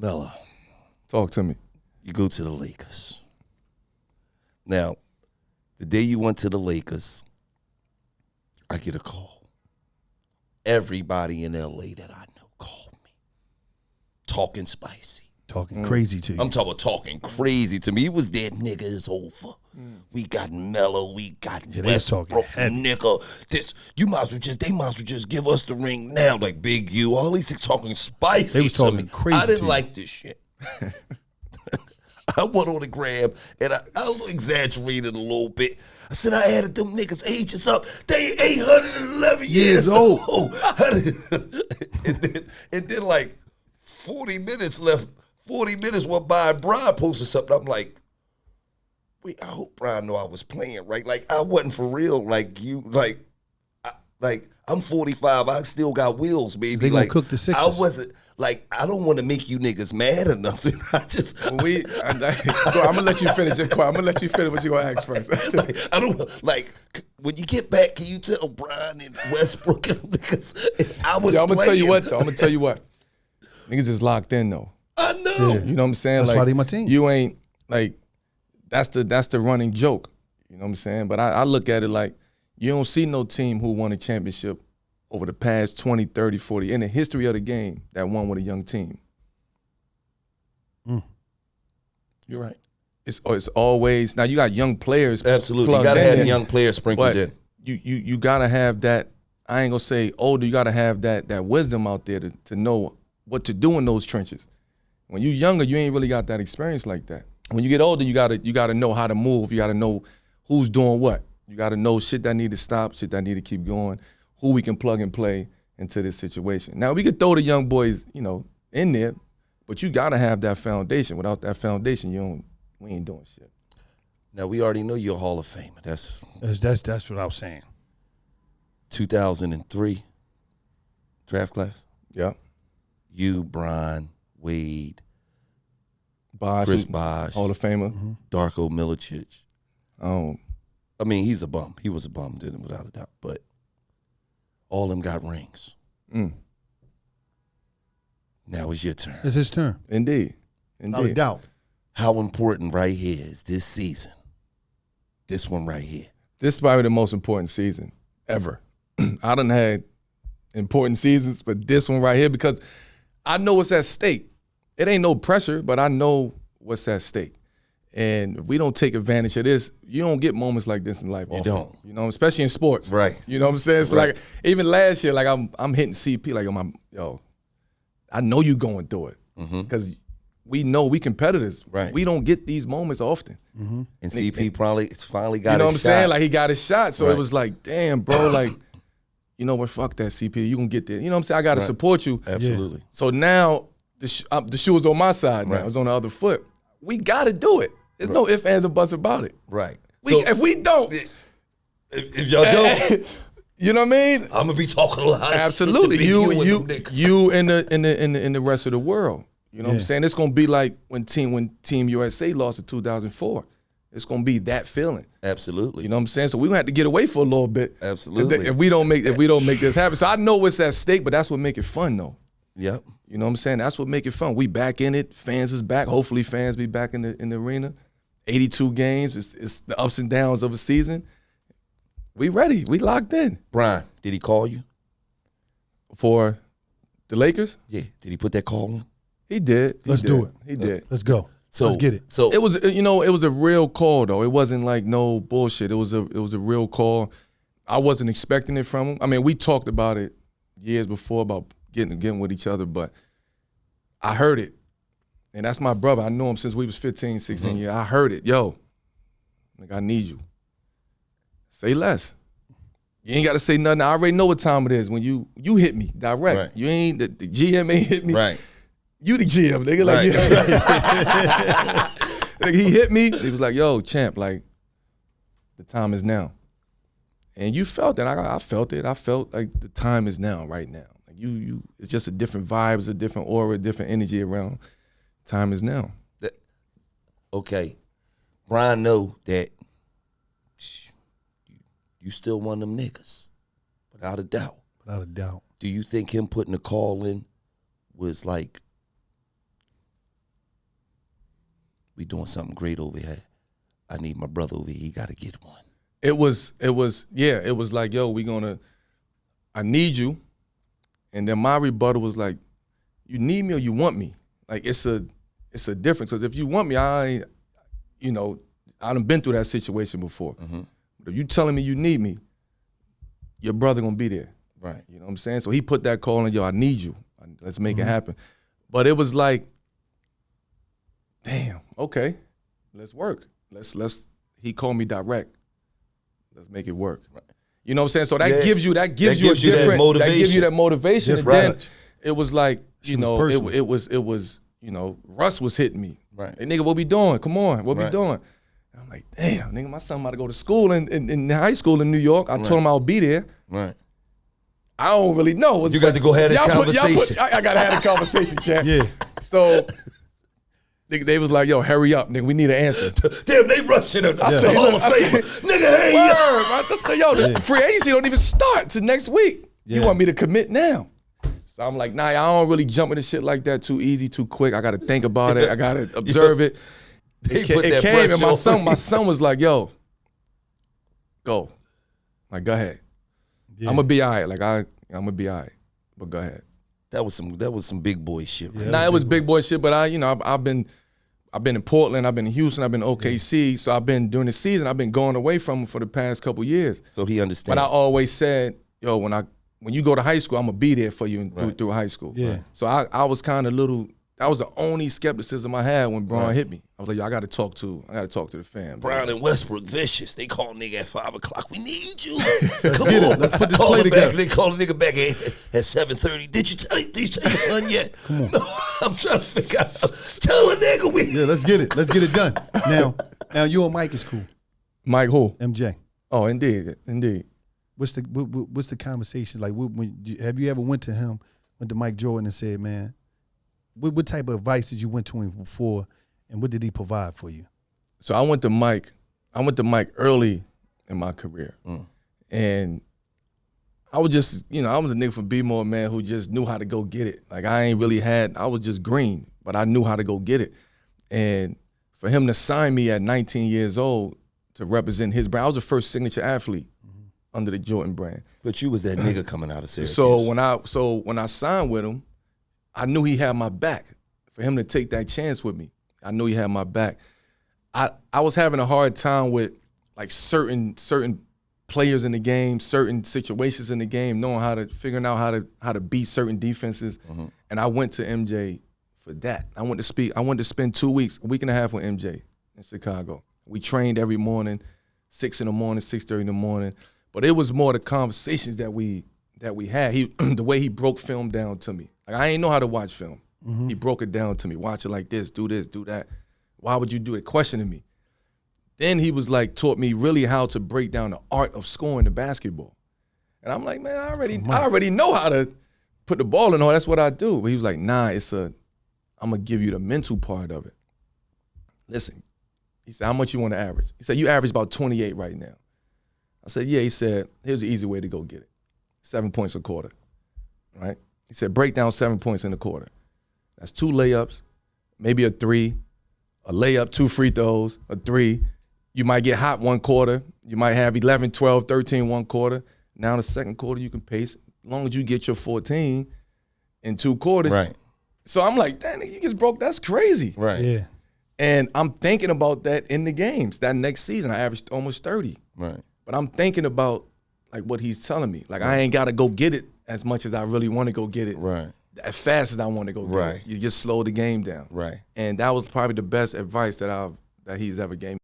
Melo, Talk to me. you go to the Lakers. Now, the day you went to the Lakers, I get a call. Everybody in L.A. that I know called me. Talking spicy. Talking crazy to you. I'm talking crazy to me. It was that nigga is over. We got Melo. We got Westbrook. Nigga, they might as well just give us the ring now. Like Big U. All these things talking spicy. They was talking to me. crazy I didn't to you. like this shit. I went on the gram and I exaggerated a little bit. I said I added them niggas' ages up. They 811 years old. and then like 40 minutes left. 40 minutes went by and Bron posted something. I'm like, wait, I hope Bron know I was playing, right? Like, I wasn't for real. Like, I'm 45. I still got wheels, baby. They gonna like, cook the Sixers. I wasn't, like, I don't want to make you niggas mad or nothing. I'm gonna let you finish it. I'm gonna let you finish what you gonna ask first. like, I don't, like, when you get back, can you tell Bron and Westbrook and niggas I was I'm gonna playing? tell you what, though. I'm gonna tell you what. Niggas is locked in, though. I know. You know what I'm saying? That's like, why they my team. You ain't, like, that's the running joke. You know what I'm saying? But I look at it like, you don't see no team who won a championship over the past 20, 30, 40, in the history of the game that won with a young team. You're right. It's always, now you got young players. Absolutely. You plugged got to have in, young players sprinkled but in. you got to have that, I ain't going to say older, you got to have that wisdom out there to know what to do in those trenches. When you younger, you ain't really got that experience like that. When you get older, you gotta know how to move. You gotta know who's doing what. You gotta know shit that need to stop, shit that need to keep going, who we can plug and play into this situation. Now we could throw the young boys, in there, but you gotta have that foundation. Without that foundation, we ain't doing shit. Now we already know you're a Hall of Famer. That's what I was saying. 2003 draft class. Yeah. You, Bron, Wade, Bosh, Chris Bosh, Hall of Famer. Darko Milicic. Oh, I mean, he's a bum. He was a bum, didn't without a doubt. But all them got rings. Now it's your turn. It's his turn. Indeed. Without a doubt. How important right here is this season? This one right here. This is probably the most important season ever. I done had important seasons, but this one right here, because I know what's at stake. It ain't no pressure, but I know what's at stake. And if we don't take advantage of this, you don't get moments like this in life. You don't. Especially in sports. Right. You know what I'm saying? So Right. like, even last year, like I'm hitting CP, like, I know you going through it. Because we know we competitors. Right. We don't get these moments often. And CP probably finally got You know what I'm his saying? shot. Like, he got his shot. So Right. it was like, damn, bro, like, you know what, fuck that, CP. You gonna get there. You know what I'm saying? I got to support you. Absolutely. So now the shoe is on my side now. Right. It's on the other foot. We got to do it. There's no ifs, ands, or buts about it. Right. If we don't, If y'all don't, you know what I mean? I'm gonna be talking a lot. Absolutely. Big You and them niggas. in the rest of the world. You know what I'm saying? It's gonna be like when Team USA lost in 2004. It's gonna be that feeling. Absolutely. You know what I'm saying? So we gonna have to get away for a little bit. Absolutely. If we don't make this happen. So I know what's at stake, but that's what make it fun though. Yep. You know what I'm saying? That's what make it fun. We back in it. Fans is back. Hopefully fans be back in the arena. 82 games. It's the ups and downs of a season. We ready. We locked in. Bron, did he call you? For the Lakers? Yeah. Did he put that call in? He did. Let's do it. He did. Let's go. So Let's get it. So It was a real call though. It wasn't like no bullshit. It was a real call. I wasn't expecting it from him. I mean, we talked about it years before about getting with each other, but I heard it. And that's my brother. I know him since we was 15, 16 years. I heard it. Yo, like, I need you. Say less. You ain't got to say nothing. I already know what time it is when you hit me direct. Right. You ain't, the GM ain't hit me. right. You the GM, nigga. Like, Right. like, he hit me. He was like, yo, champ, like, the time is now. And you felt it. I felt it. I felt like the time is now, right now. Like it's just a different vibe, it's a different aura, a different energy around. Time is now. Okay. Bron know that you still one of them niggas, without a doubt. Without a doubt. Do you think him putting the call in was like we doing something great over here. I need my brother over here. He got to get one. It was like, yo, I need you. And then my rebuttal was like, you need me or you want me? Like, it's a difference. Because if you want me, I done been through that situation before. Mm-hmm. But if you telling me you need me, your brother gonna be there. Right. You know what I'm saying? So he put that call in, yo, I need you. Let's make Mm-hmm. it happen. But it was like, damn, okay, let's work. He called me direct. Let's make it work. Right. You know what I'm saying? So that gives you that gives you that motivation. And then it was like, it was Russ was hitting me. Right. Hey, nigga, what we doing? Come on, what we doing? And I'm like, damn, nigga, my son about to go to school in high school in New York. I told him I'll be there. Right. I don't really know. You got to go have this conversation. I got to have a conversation, champ. Yeah. So they was like, yo, hurry up, nigga. We need an answer. Damn, they rushing up. I said, Hall of Famer. Nigga, hey, I said, yo, the free agency don't even start till next week. You want me to commit now? So I'm like, nah, I don't really jump into shit like that too easy, too quick. I got to think about it. I got to observe it. They It came, and my son was like, yo, go. Like, go ahead. Yeah. I'm going to be all right. Like, I'm going to be all right. But go ahead. That was some big boy shit. Right? Nah, it was big boy shit, but I've been in Portland, I've been in Houston, I've been in OKC. So I've been, during the season, I've been going away from him for the past couple years. So he understands. But I always said, yo, when you go to high school, I'm going to be there for you through high school. Yeah. Right. So I was kind of that was the only skepticism I had when Bron hit me. I was like, yo, I got to talk to the fam. Brown and Westbrook vicious. They call nigga at 5 o'clock. We need you. Come on. Let's put this call play together. Back. They call the nigga back at 7:30. Did you tell your son yet? Come on. No, I'm trying to figure out. Tell a nigga Yeah, let's get it. Let's get it done. Now you and Mike is cool. Mike who? MJ. Oh, indeed. What's the conversation like? Have you ever went to Mike Jordan and said, man, what type of advice did you went to him for, and what did he provide for you? So I went to Mike early in my career, and I was just, I was a nigga from B-More, man, who just knew how to go get it. Like I was just green, but I knew how to go get it. And for him to sign me at 19 years old to represent his brand, I was the first signature athlete under the Jordan brand. But you was that nigga coming out of Syracuse. So when I signed with him, I knew he had my back. For him to take that chance with me, I knew he had my back. I was having a hard time with like certain players in the game, certain situations in the game, figuring out how to beat certain defenses. And I went to MJ for that. I wanted to spend 2 weeks, a week and a half with MJ in Chicago. We trained every morning, 6 in the morning, 6:30 in the morning. But it was more the conversations that we had. The way he broke film down to me. Like I ain't know how to watch film. He broke it down to me. Watch it like this, do that. Why would you do it? Questioning me. Then he was like, taught me really how to break down the art of scoring the basketball. And I'm like, man, I already know how to put the ball in. That's what I do. But he was like, nah, I'm gonna give you the mental part of it. Listen, he said, how much you want to average? He said, you average about 28 right now. I said, yeah. He said, here's the easy way to go get it. 7 points a quarter, right? He said, break down 7 points in a quarter. That's 2 layups, maybe a 3, a layup, 2 free throws, a 3. You might get hot 1 quarter. You might have 11, 12, 13 1 quarter. Now in the second quarter, you can pace. As long as you get your 14 in 2 quarters. Right. So I'm like, damn, you just broke, that's crazy. Right. Yeah. And I'm thinking about that in the games. That next season, I averaged almost 30. Right. But I'm thinking about like what he's telling me. Like I ain't got to go get it as much as I really want to go get it. Right. As fast as I want to go get it. You just slow the game down. Right. And that was probably the best advice that he's ever gave me.